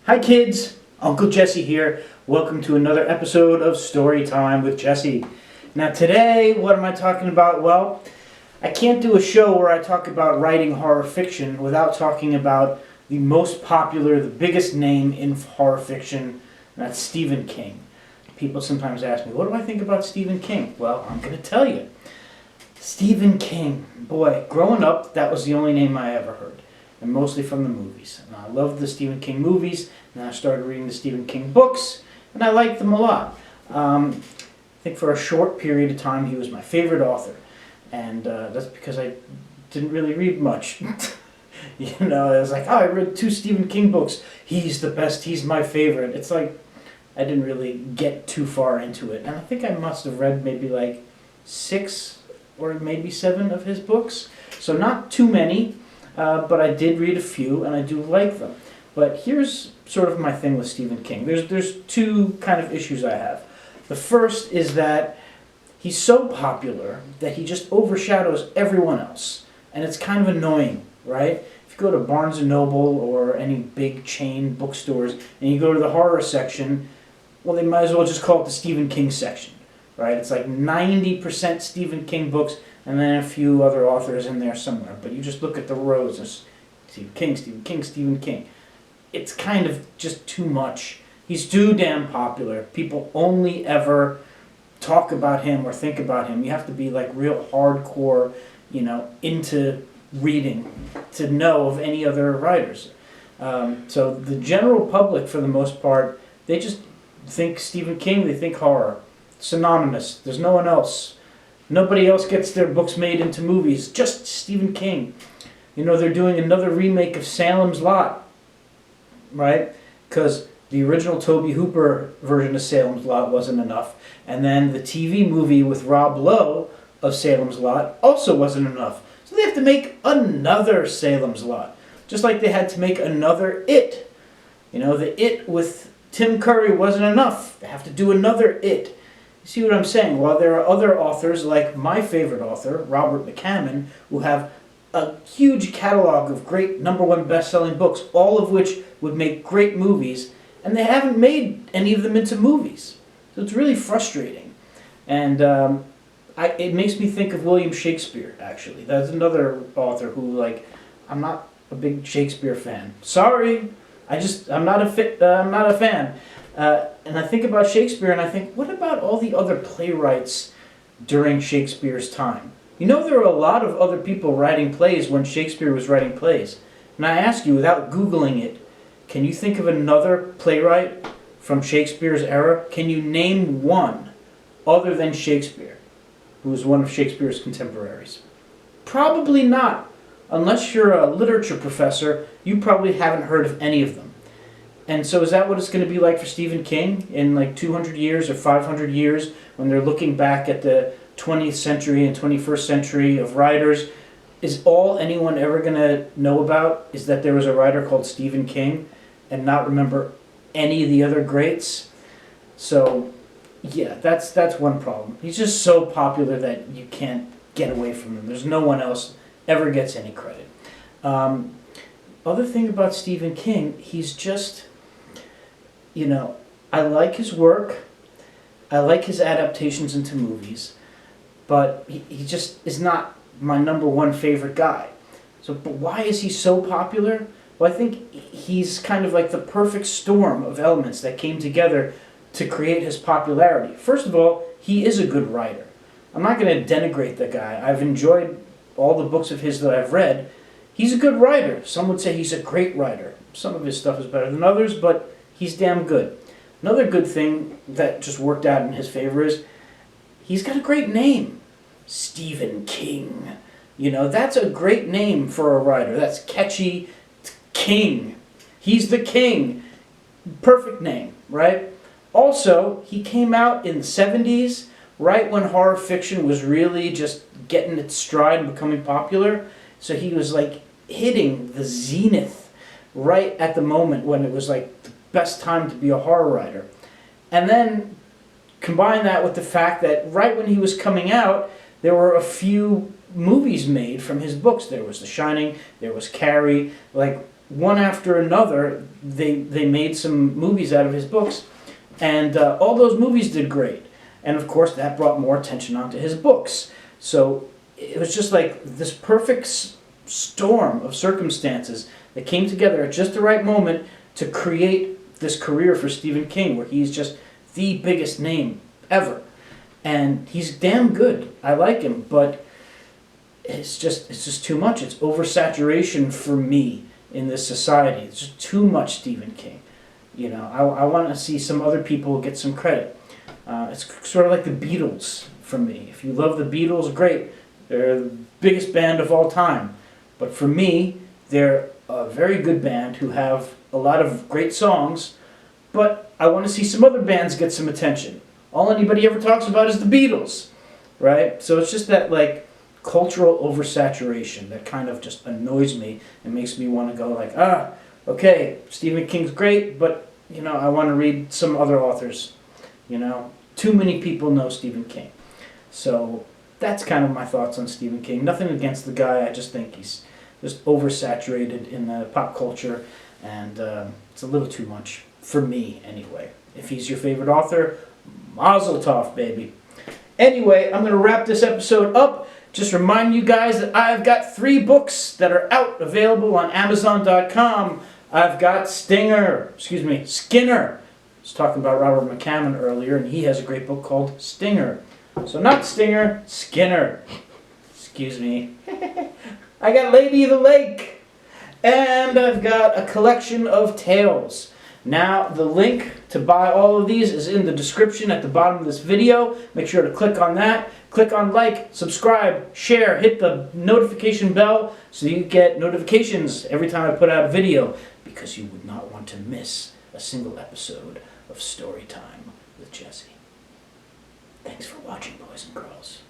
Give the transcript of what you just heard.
Hi kids, Uncle Jesse here. Welcome to another episode of Storytime with Jesse. Now today, what am I talking about? Well, I can't do a show where I talk about writing horror fiction without talking about the most popular, the biggest name in horror fiction, and that's Stephen King. People sometimes ask me, what do I think about Stephen King? Well, I'm going to tell you. Stephen King. Boy, growing up, that was the only name I ever heard. And mostly from the movies. And I loved the Stephen King movies, and I started reading the Stephen King books, and I liked them a lot. I think for a short period of time he was my favorite author, and that's because I didn't really read much. You know, it was like, oh, I read 2 Stephen King books, he's the best, he's my favorite. It's like, I didn't really get too far into it, and I think I must have read maybe like 6 or maybe 7 of his books, so not too many. But I did read a few, and I do like them. But here's sort of my thing with Stephen King. There's 2 kind of issues I have. The first is that he's so popular that he just overshadows everyone else. And it's kind of annoying, right? If you go to Barnes & Noble or any big chain bookstores, and you go to the horror section, well, they might as well just call it the Stephen King section, right? It's like 90% Stephen King books, and then a few other authors in there somewhere. But you just look at the rows, there's Stephen King, Stephen King, Stephen King. It's kind of just too much. He's too damn popular. People only ever talk about him or think about him. You have to be like real hardcore, into reading to know of any other writers. So the general public, for the most part, they just think Stephen King, they think horror. Synonymous. There's no one else. Nobody else gets their books made into movies, just Stephen King. You know, they're doing another remake of Salem's Lot, right? Because the original Tobe Hooper version of Salem's Lot wasn't enough. And then the TV movie with Rob Lowe of Salem's Lot also wasn't enough. So they have to make another Salem's Lot. Just like they had to make another It. You know, the It with Tim Curry wasn't enough. They have to do another It. You see what I'm saying? While there are other authors, like my favorite author, Robert McCammon, who have a huge catalog of great #1 best-selling books, all of which would make great movies, and they haven't made any of them into movies. So it's really frustrating. And it makes me think of William Shakespeare, actually. That's another author who, I'm not a big Shakespeare fan. Sorry, I'm not a fan. And I think about Shakespeare and I think, what about all the other playwrights during Shakespeare's time? You know, there were a lot of other people writing plays when Shakespeare was writing plays. And I ask you, without Googling it, can you think of another playwright from Shakespeare's era? Can you name one other than Shakespeare, who was one of Shakespeare's contemporaries? Probably not. Unless you're a literature professor, you probably haven't heard of any of them. And so is that what it's going to be like for Stephen King in like 200 years or 500 years when they're looking back at the 20th century and 21st century of writers? Is all anyone ever going to know about is that there was a writer called Stephen King and not remember any of the other greats? So, yeah, that's one problem. He's just so popular that you can't get away from him. There's no one else ever gets any credit. Other thing about Stephen King, he's just... I like his work, I like his adaptations into movies, but he just is not my #1 favorite guy. But why is he so popular? Well, I think he's kind of like the perfect storm of elements that came together to create his popularity. First of all, he is a good writer. I'm not going to denigrate the guy. I've enjoyed all the books of his that I've read. He's a good writer. Some would say he's a great writer. Some of his stuff is better than others, but he's damn good. Another good thing that just worked out in his favor is he's got a great name. Stephen King. That's a great name for a writer. That's catchy. King. He's the king. Perfect name, right? Also, he came out in the 70s, right when horror fiction was really just getting its stride and becoming popular. So he was like hitting the zenith right at the moment when it was like the best time to be a horror writer. And then combine that with the fact that right when he was coming out, there were a few movies made from his books. There was The Shining, there was Carrie. Like, one after another, they made some movies out of his books, and all those movies did great. And of course, that brought more attention onto his books. So it was just like this perfect storm of circumstances that came together at just the right moment to create this career for Stephen King, where he's just the biggest name ever. And he's damn good. I like him, but it's just too much. It's oversaturation for me in this society. It's just too much Stephen King. You know, I want to see some other people get some credit. It's sort of like the Beatles for me. If you love the Beatles, great. They're the biggest band of all time. But for me, they're a very good band who have a lot of great songs, but I want to see some other bands get some attention. All anybody ever talks about is the Beatles, right? So it's just that, like, cultural oversaturation that kind of just annoys me and makes me want to go like, okay, Stephen King's great, but, you know, I want to read some other authors, you know. Too many people know Stephen King. So that's kind of my thoughts on Stephen King. Nothing against the guy, I just think he's just oversaturated in the pop culture, and it's a little too much, for me anyway. If he's your favorite author, mazel tov, baby. Anyway, I'm going to wrap this episode up. Just remind you guys that I've got 3 books that are out, available on Amazon.com. I've got Skinner. I was talking about Robert McCammon earlier, and he has a great book called Stinger. So not Stinger, Skinner. Excuse me. I got Lady of the Lake. And I've got a collection of tales. Now, the link to buy all of these is in the description at the bottom of this video. Make sure to click on that. Click on like, subscribe, share, hit the notification bell so you get notifications every time I put out a video, because you would not want to miss a single episode of Storytime with Jesse. Thanks for watching, boys and girls.